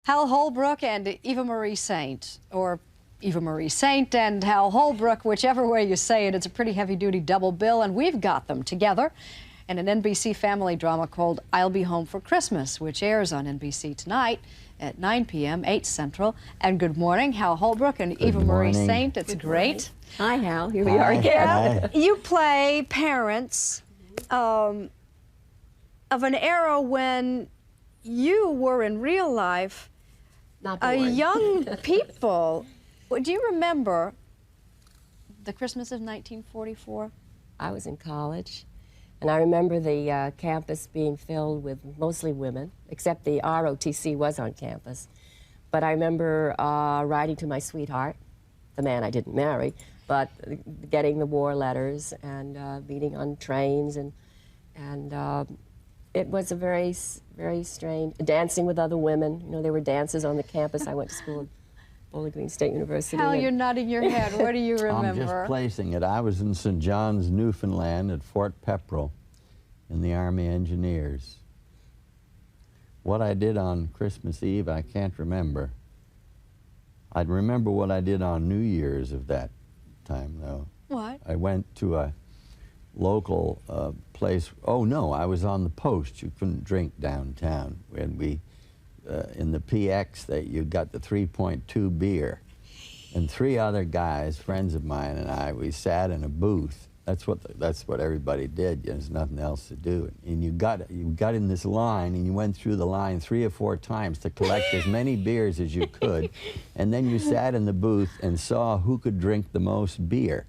Hal Holbrook and Eva Marie Saint, or Eva Marie Saint and Hal Holbrook, whichever way you say it. It's a pretty heavy-duty double bill, and we've got them together in an NBC family drama called I'll Be Home for Christmas, which airs on NBC tonight at 9 p.m., 8 Central. And good morning, Hal Holbrook and Eva Marie Saint. It's great. Hi, Hal. Here we are again. You play parents of an era when you were in real life young people. Do you remember the Christmas of 1944? I was in college, and I remember the campus being filled with mostly women, except the ROTC was on campus. But I remember writing to my sweetheart, the man I didn't marry, but getting the war letters and meeting on trains, and it was a very strange, dancing with other women. You know, there were dances on the campus. I went to school at Bowling Green State University. Hal, you're nodding your head. What do you remember? I'm just placing it. I was in St. John's, Newfoundland at Fort Pepperell in the Army Engineers. What I did on Christmas Eve, I can't remember. I'd remember what I did on New Year's of that time, though. What? I went to a local place. Oh, no, I was on the post. You couldn't drink downtown. And we, in the PX, you got the 3.2 beer. And three other guys, friends of mine and I, we sat in a booth. That's what everybody did. There's nothing else to do. And you got in this line, and you went through the line 3 or 4 times to collect as many beers as you could. And then you sat in the booth and saw who could drink the most beer.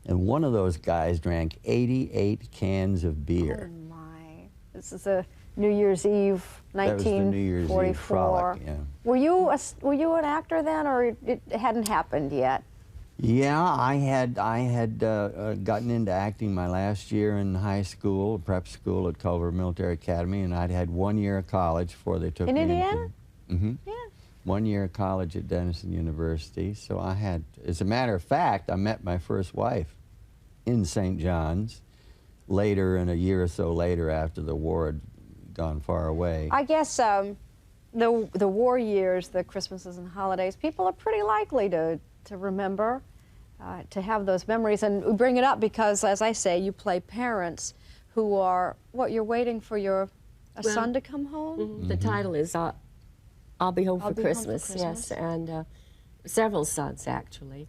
And one of those guys drank 88 cans of beer. Oh, my. This is a New Year's Eve, 1944. That was the New Year's Eve frolic, yeah. Were you an actor then, or it hadn't happened yet? Yeah, I had gotten into acting my last year in high school, prep school at Culver Military Academy, and I'd had 1 year of college before they took me into... In Indiana? Mm-hmm. Yeah. 1 year of college at Denison University. So I had, as a matter of fact, I met my first wife in St. John's later, and a year or so later after the war had gone far away. I guess the war years, the Christmases and holidays, people are pretty likely to remember, to have those memories. And we bring it up because, as I say, you play parents who are, what, you're waiting for your son to come home? Mm-hmm. The title is I'll Be Home for Christmas, yes, and several sons, actually.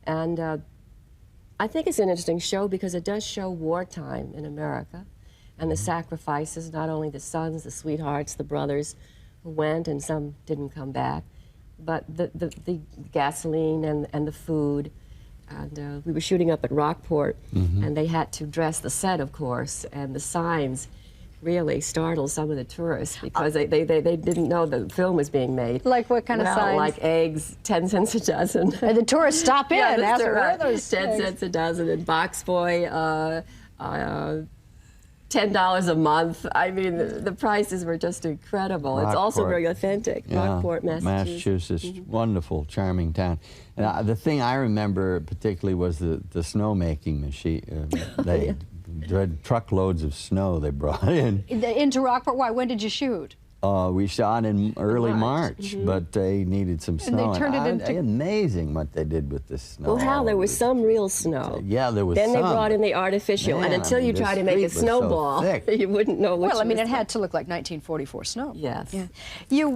And I think it's an interesting show because it does show wartime in America and the sacrifices, not only the sons, the sweethearts, the brothers who went and some didn't come back, but the gasoline and the food. And we were shooting up at Rockport, and they had to dress the set, of course, and the signs really startled some of the tourists because they didn't know the film was being made. Like what kind of signs? Like eggs, 10 cents a dozen. And the tourists stop in and ask, where are those 10 eggs? cents a dozen, and Box Boy, $10 a month. I mean, the prices were just incredible. Rockport. It's also very authentic. Yeah, Rockport, Massachusetts. Wonderful, charming town. And the thing I remember particularly was the snowmaking machine. They had truckloads of snow they brought in. Into Rockport? Why? When did you shoot? We shot in early March, but they needed some snow. And they turned it into... Amazing what they did with this snow. Well, Hal, there was some real snow. Yeah, there was Then some. they brought in the artificial, and until you try to make a snowball, you wouldn't know which Well, I mean, was it had to look like 1944 snow. Yes. Yeah. You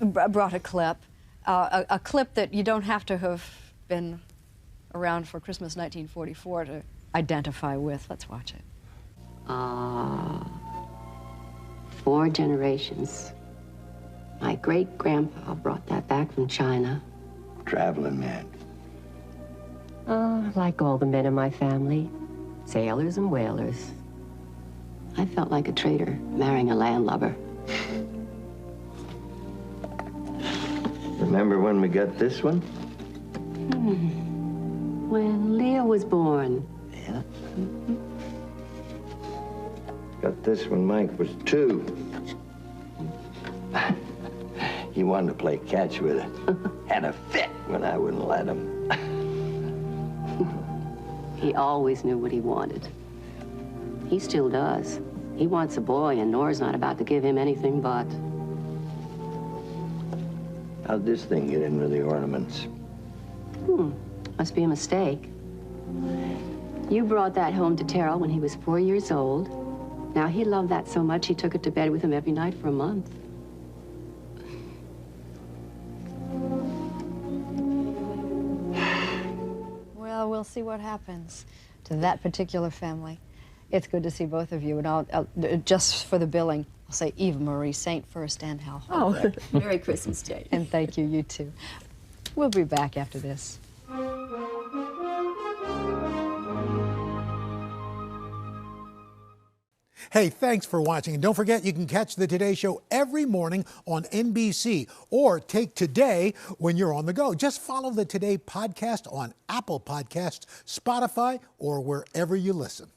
brought a clip that you don't have to have been around for Christmas 1944 to identify with. Let's watch it. 4 generations. My great-grandpa brought that back from China. Traveling man. Like all the men in my family, sailors and whalers. I felt like a trader marrying a landlubber. Remember when we got this one? When Leo was born. Yeah. Got this when Mike was 2. He wanted to play catch with it. Had a fit when I wouldn't let him. He always knew what he wanted. He still does. He wants a boy, and Nora's not about to give him anything but. How'd this thing get in with the ornaments? Must be a mistake. You brought that home to Terrell when he was 4 years old. Now, he loved that so much he took it to bed with him every night for a month. Well, we'll see what happens to that particular family. It's good to see both of you, and I'll just for the billing, I'll say Eva Marie Saint first and Hal Holbrook. Oh, Merry Christmas, Jane. And thank you, you too. We'll be back after this. Hey, thanks for watching. And don't forget, you can catch the Today Show every morning on NBC or take Today when you're on the go. Just follow the Today podcast on Apple Podcasts, Spotify, or wherever you listen.